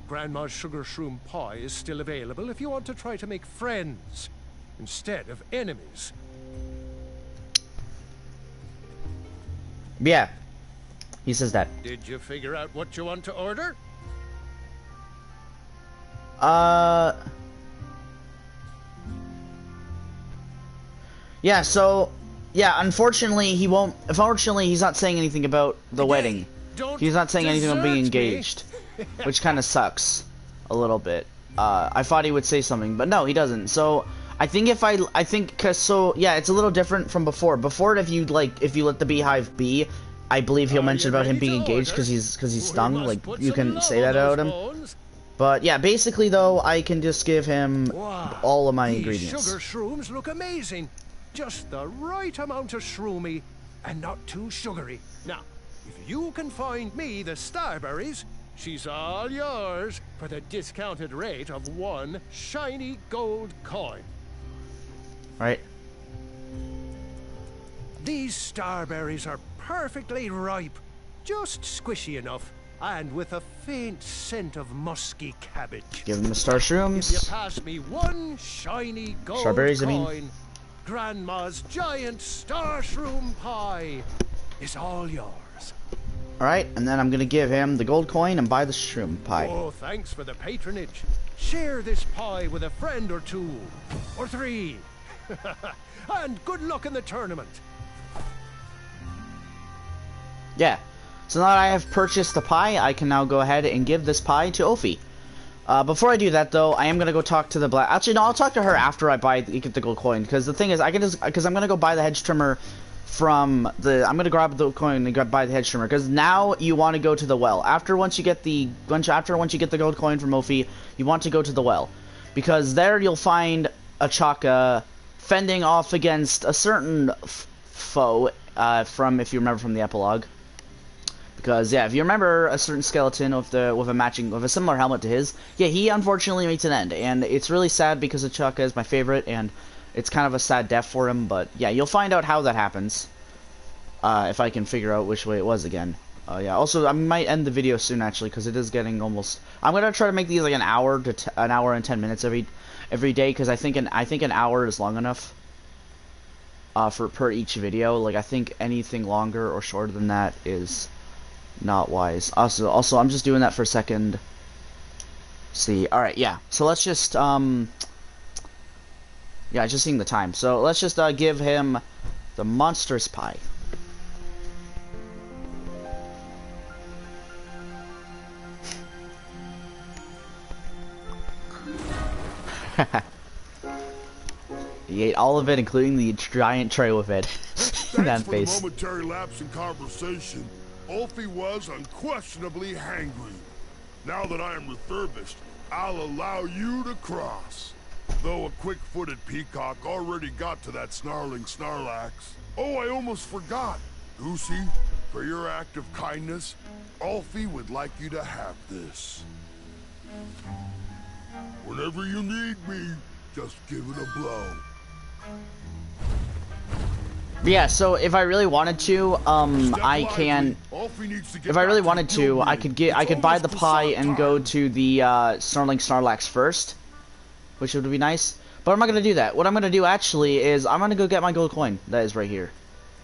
Grandma's sugar shroom pie is still available if you want to try to make friends instead of enemies. Yeah, he says that. Did you figure out what you want to order? Yeah, so, yeah, unfortunately, he's not saying anything about the wedding. He's not saying anything about being engaged, which kind of sucks a little bit. I thought he would say something, but no, he doesn't. So, yeah, it's a little different from before. Before, if you let the beehive be, I believe he'll mention about him being engaged because he's stung, like, you can say that about him. But yeah, basically though, I can just give him all of my ingredients. Sugar shrooms look amazing. Just the right amount of shroomy and not too sugary. Now, if you can find me the starberries, she's all yours for the discounted rate of 1 shiny gold coin. Right. These starberries are perfectly ripe, just squishy enough. and with a faint scent of musky cabbage. Give him the star If you shrooms. pass me one shiny gold Strawberries, I mean. coin, Grandma's giant star shroom pie is all yours. Alright, and then I'm gonna give him the gold coin and buy the shroom pie. Oh, thanks for the patronage. Share this pie with a friend or two, or three. And good luck in the tournament. Yeah. So now that I have purchased the pie, I can now go ahead and give this pie to Ophi. Before I do that, though, I am gonna go talk to the black. Actually, no, I'll talk to her after I get the gold coin. Because the thing is, because I'm gonna go buy the hedge trimmer from the. I'm gonna grab the coin and buy the hedge trimmer. Because now you want to go to the well. Once you get the gold coin from Ophi, you want to go to the well, because there you'll find a Chaka fending off against a certain foe. From, if you remember from the epilogue. Because yeah, if you remember a certain skeleton with a similar helmet to his, yeah, he unfortunately meets an end, and it's really sad because Chaka is my favorite, and it's kind of a sad death for him. But yeah, you'll find out how that happens if I can figure out which way it was again. Yeah. Also, I might end the video soon actually, because it is getting almost. I'm gonna try to make these like an hour and 10 minutes every day, because I think an hour is long enough per each video. Like I think anything longer or shorter than that is not wise. Also, I'm just doing that for a second. See, all right, yeah. So let's just yeah, just seeing the time. So let's just give him the monstrous pie. He ate all of it, including the giant tray with it. That face. Thanks for the momentary lapse in conversation. Ulfi was unquestionably hangry. Now that I am refurbished, I'll allow you to cross. Though a quick-footed peacock already got to that snarling Snarlax. Oh, I almost forgot. Goosey, for your act of kindness, Ulfi would like you to have this. Whenever you need me, just give it a blow. Yeah, so if I really wanted to, I can. If I really wanted to, I could buy the pie and go to the Snarling Snarlax first, which would be nice. But I'm not gonna do that. What I'm gonna do actually is I'm gonna go get my gold coin. That is right here.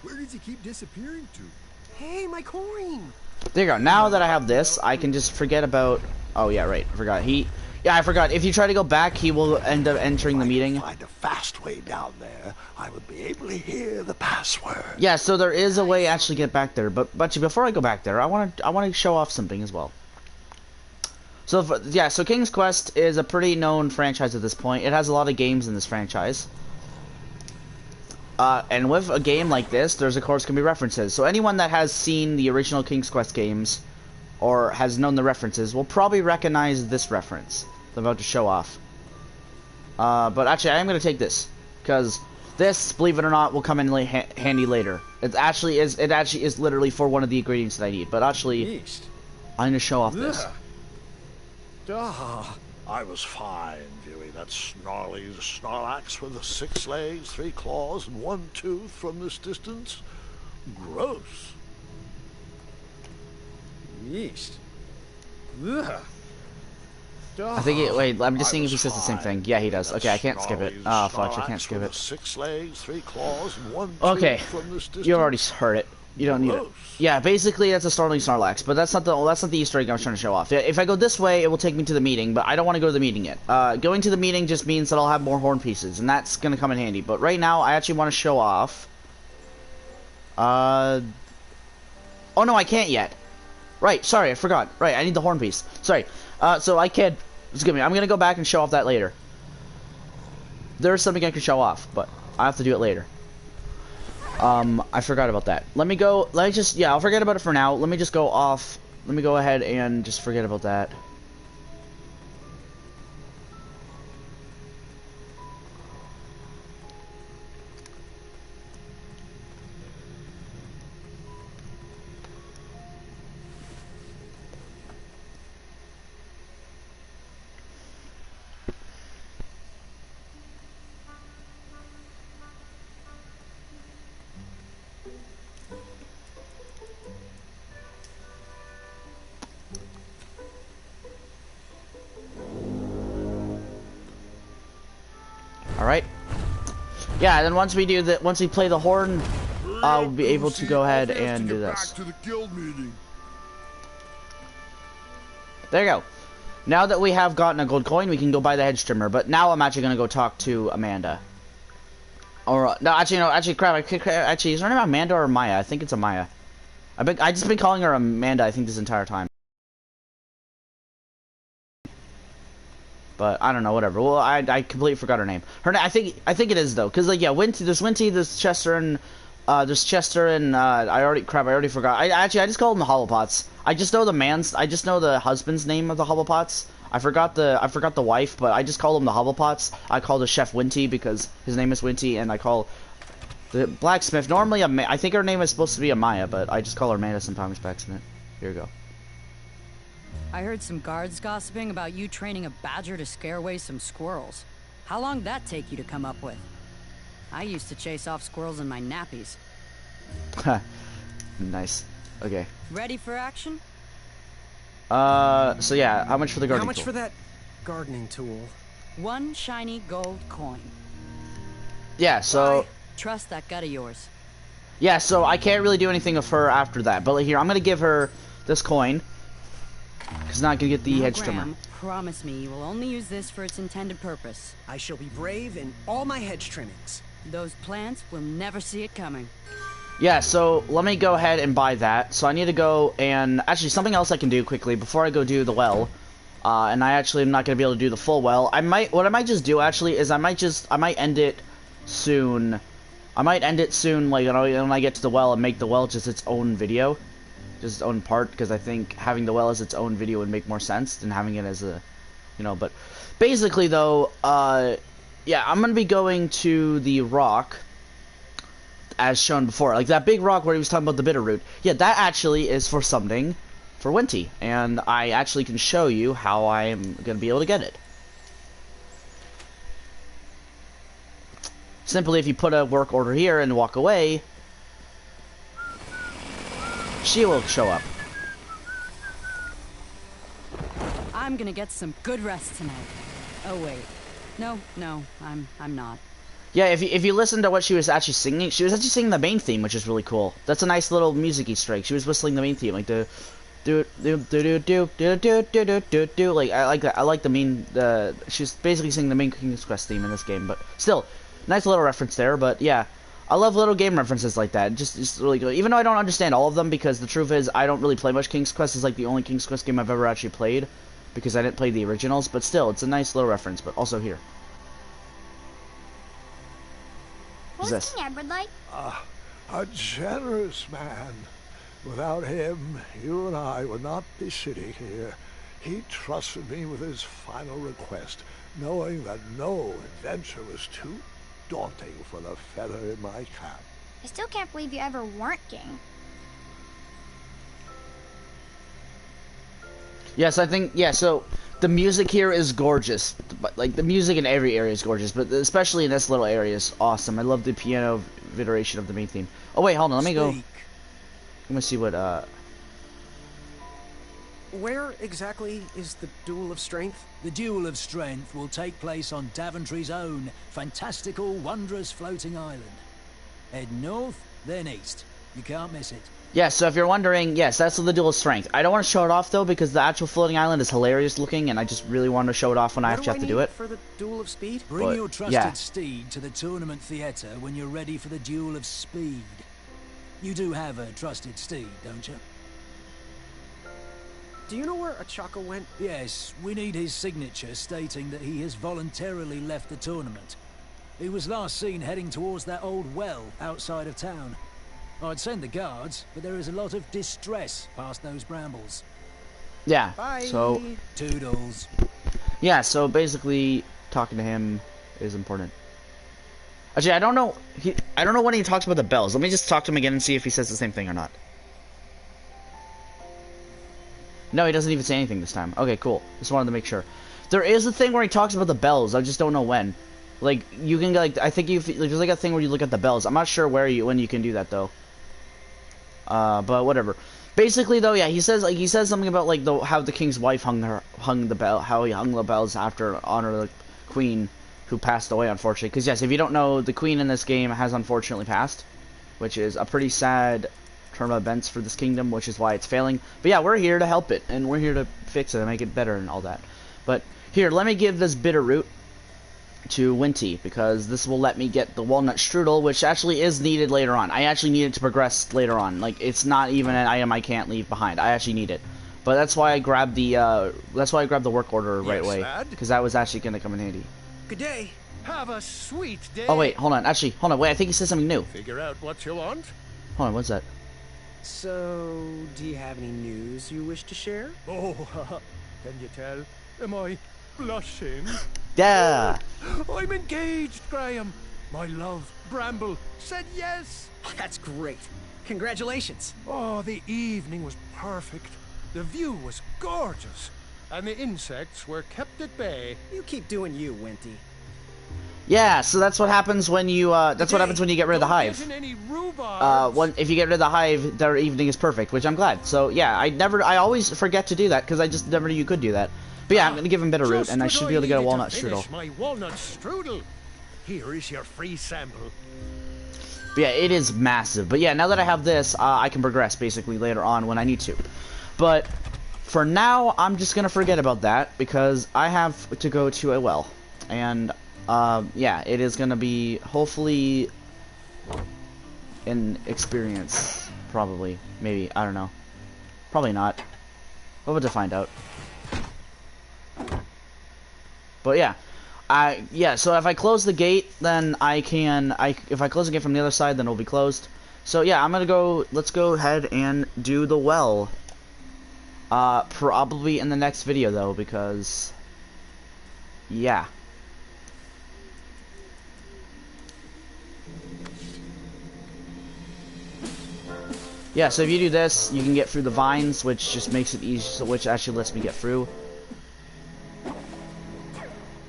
Where does he keep disappearing to? Hey, my coin! There you go. Now that I have this, I can just forget about. Oh yeah, right. I forgot. Yeah, I forgot. If you try to go back, he will end up entering the meeting. Find a fast way down there. I would be able to hear the password. Yeah, so there is a way to actually get back there. But before I go back there, I want to show off something as well. So so King's Quest is a pretty known franchise at this point. It has a lot of games in this franchise. And with a game like this, there's of course going to be references. So anyone that has seen the original King's Quest games, or has known the references, will probably recognize this reference that I'm about to show off. But actually, I am going to take this, because this, believe it or not, will come in handy later. It actually is literally for one of the ingredients that I need. But actually, I'm going to show off this. I was fine viewing that snarly Snarlax with 6 legs, 3 claws, and 1 tooth from this distance. Gross. Yeast. I think wait, I'm just seeing if he says the same thing. Yeah, he does. Okay, I can't skip it. Oh, fuck, I can't skip it. 6 legs, 3 claws, and 1 okay, tooth from this distance. you already heard it. You don't need it. Yeah, basically that's a Snarling Snarlax, but that's not the Easter egg I was trying to show off. If I go this way, it will take me to the meeting, but I don't want to go to the meeting yet. Going to the meeting just means that I'll have more horn pieces, and that's gonna come in handy. But right now, I actually want to show off. Oh no, I can't yet. Right, sorry, I forgot. Right, I need the horn piece. Sorry. So I can't. Excuse me. I'm gonna go back and show off that later. There's something I can show off, but I have to do it later. I forgot about that. Let me go. I'll forget about it for now. Let me just go off. Let me go ahead and just forget about that. All right. Yeah, then once we do that, once we play the horn, we'll be able to go ahead and do this. Back to the guild meeting. There you go. Now that we have gotten a gold coin, we can go buy the hedge trimmer. But now I'm actually gonna go talk to Amanda. Or no, actually, crap. Actually, is her name Amanda or Maya? I think it's Amaya. I just been calling her Amanda. I think this entire time. But I don't know, whatever. Well, I completely forgot her name. I think it is though, cause like yeah, there's Winty, there's Chester, and I already forgot. I just call them the Hobblepots. I just know the husband's name of the Hobblepots. I forgot the wife, but I just call them the Hobblepots. I call the chef Winty because his name is Winty, and I call the blacksmith normally I think her name is supposed to be Amaya, but I just call her Amanda sometimes by accident. Here we go. I heard some guards gossiping about you training a badger to scare away some squirrels. How long'd that take you to come up with? I used to chase off squirrels in my nappies. Nice. Okay. Ready for action? So yeah, how much for the gardening tool? How much for that gardening tool? 1 shiny gold coin. Yeah, so... Trust that gut of yours. Yeah, so I can't really do anything with her after that. But here, I'm gonna give her this coin. Because not gonna get the hedge trimmer. Promise me you will only use this for its intended purpose. I shall be brave in all my hedge trimmings. Those plants will never see it coming. Yeah, so let me go ahead and buy that. So I need to go and... Actually, something else I can do quickly before I go do the well. And I actually am not going to be able to do the full well. What I might just do, actually, is I might end it soon. I might end it soon, like, when I get to the well and make the well just its own video. Just its own part, because I think having the well as its own video would make more sense than having it as a... but... Basically, though, yeah, I'm going to be going to the rock... as shown before, like that big rock where he was talking about the bitter root. Yeah, that actually is for something for Winty, and I actually can show you how I'm gonna be able to get it. Simply, if you put a work order here and walk away, she will show up. I'm gonna get some good rest tonight. Oh wait, no, I'm not. Yeah, if you listen to what she was actually singing the main theme, which is really cool. That's a nice little music Easter egg. She was whistling the main theme, like the do do do do do do do do do do. Like I like that. I like the main. She's basically singing the main King's Quest theme in this game, but still, nice little reference there. But yeah, I love little game references like that. Just really good. Even though I don't understand all of them, because the truth is I don't really play much King's Quest. It's like the only King's Quest game I've ever actually played, because I didn't play the originals. But still, it's a nice little reference. But also here. What was King Edward like? A generous man. Without him, you and I would not be sitting here. He trusted me with his final request, knowing that no adventure was too daunting for the feather in my cap. I still can't believe you ever weren't king. Yes, I think, yeah, so the music here is gorgeous. Like, the music in every area is gorgeous, but especially in this little area is awesome. I love the piano iteration of the main theme. Oh, wait, hold on, let me go. Let me see what, Where exactly is the Duel of Strength? The Duel of Strength will take place on Daventry's own fantastical, wondrous floating island. Head north, then east. You can't miss it. Yeah, so if you're wondering, yes, that's the Duel of Strength. I don't want to show it off, though, because the actual floating island is hilarious looking, and I just really want to show it off when I actually have to do it. For the Duel of Speed? Bring your trusted steed to the tournament theater when you're ready for the Duel of Speed. You do have a trusted steed, don't you? Do you know where Achaka went? Yes, we need his signature stating that he has voluntarily left the tournament. He was last seen heading towards that old well outside of town. I'd send the guards, but there is a lot of distress past those brambles. Yeah, Bye. So... Toodles. Yeah, so basically, talking to him is important. Actually, I don't know when he talks about the bells. Let me just talk to him again and see if he says the same thing or not. No, he doesn't even say anything this time. Okay, cool. Just wanted to make sure. There is a thing where he talks about the bells. I just don't know when. Like, you can, like, I think there's like a thing where you look at the bells. I'm not sure when you can do that, though. But whatever. Basically, though, yeah, he says something about, like, how the king's wife hung the bells after honor of the queen. who passed away, unfortunately. Because, yes, if you don't know, the queen in this game has unfortunately passed, which is a pretty sad turn of events for this kingdom, which is why it's failing. But, yeah, we're here to help it, and we're here to fix it and make it better and all that. But, here, let me give this bitter root to Winty, because this will let me get the walnut strudel, which actually is needed later on. I actually need it to progress later on. Like, it's not even an item I can't leave behind. I actually need it. But that's why I grabbed the work order right away, because that was actually going to come in handy. Good day. Have a sweet day. Oh wait, hold on. Actually, hold on. Wait, I think he said something new. Figure out what you want. Hold on, what's that? So, do you have any news you wish to share? Oh, can you tell? Am I blushing? Yeah. I'm engaged, Graham. My love, Bramble, said yes. That's great. Congratulations. Oh, the evening was perfect. The view was gorgeous, and the insects were kept at bay. You keep doing you, Winty. Yeah, so that's what happens when you what happens when you get rid of the hive. If you get rid of the hive, their evening is perfect, which I'm glad. So yeah, I always forget to do that because I just never knew you could do that. But yeah, I'm gonna give him bitter root, and I should be able to get a walnut strudel. My walnut strudel. Here is your free sample. But yeah, it is massive. But yeah, now that I have this, I can progress basically later on when I need to. But for now, I'm just gonna forget about that because I have to go to a well, and yeah, it is gonna be hopefully an experience, probably, maybe, I don't know, probably not. We'll have to find out. But yeah, so if I close the gate, then if I close the gate from the other side, then it'll be closed. So yeah, let's go ahead and do the well. Probably in the next video though, because, yeah. Yeah, so if you do this, you can get through the vines, which just makes it easy, which actually lets me get through.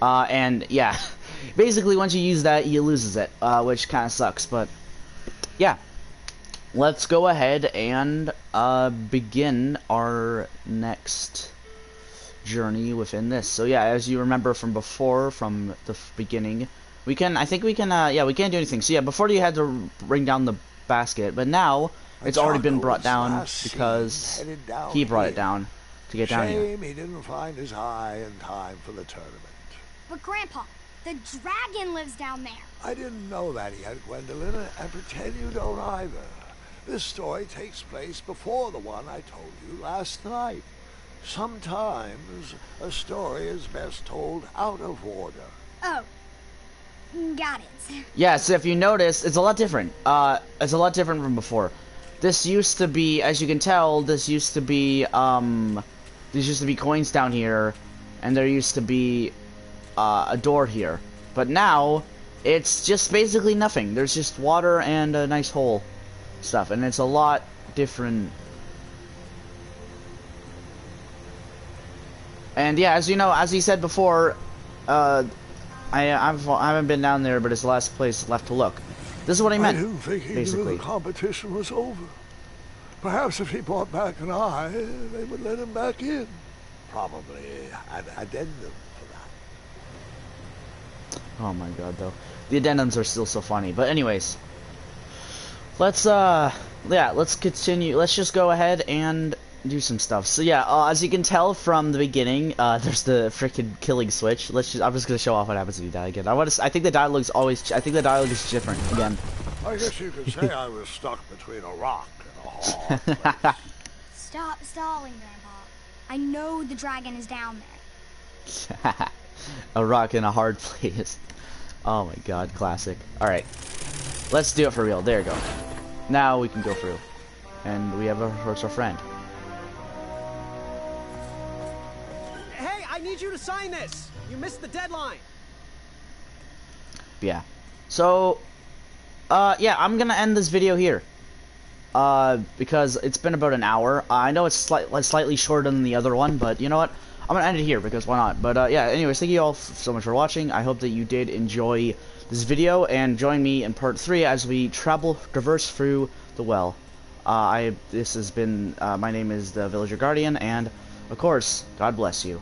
And yeah, basically once you use that, you loses it, which kind of sucks, but yeah. Let's go ahead and begin our next journey within this. So yeah, as you remember from before, from the beginning, we can't do anything. So yeah, before you had to bring down the basket, but now it's already been brought down because he brought it down to get down here. Shame he didn't find his eye in time for the tournament. But Grandpa, the dragon lives down there. I didn't know that yet, Gwendolyn, and pretend you don't either. This story takes place before the one I told you last night. Sometimes a story is best told out of order. Oh, got it. Yeah, so if you notice, it's a lot different. It's a lot different from before. This used to be, as you can tell, these used to be coins down here, and there used to be a door here. But now, it's just basically nothing. There's just water and a nice hole stuff, and it's a lot different. And yeah, as you know, as he said before, I haven't been down there, but it's the last place left to look. This is what he meant. I didn't think he basically knew the competition was over. Perhaps if he brought back an eye, they would let him back in. Probably an addendum for that. Oh my god, though. The addendums are still so funny. But anyways, let's continue. Let's just go ahead and do some stuff. So yeah, as you can tell from the beginning, there's the freaking killing switch. I'm just gonna show off what happens if you die again. I think the dialogue is different again. I guess you could say I was stuck between a rock and a hard. Stop stalling, Grandpa. I know the dragon is down there. A rock in a hard place. Oh my god, classic. Alright. Let's do it for real. There you go. Now we can go through. And we have our friend. Hey, I need you to sign this! You missed the deadline! Yeah. So, yeah, I'm gonna end this video here. Because it's been about an hour. I know it's slightly shorter than the other one, but you know what? I'm gonna end it here because why not? But yeah, anyways, thank you all so much for watching. I hope that you did enjoy this video and join me in part 3 as we traverse through the well. This has been, my name is the Villager Guardian, and of course, God bless you.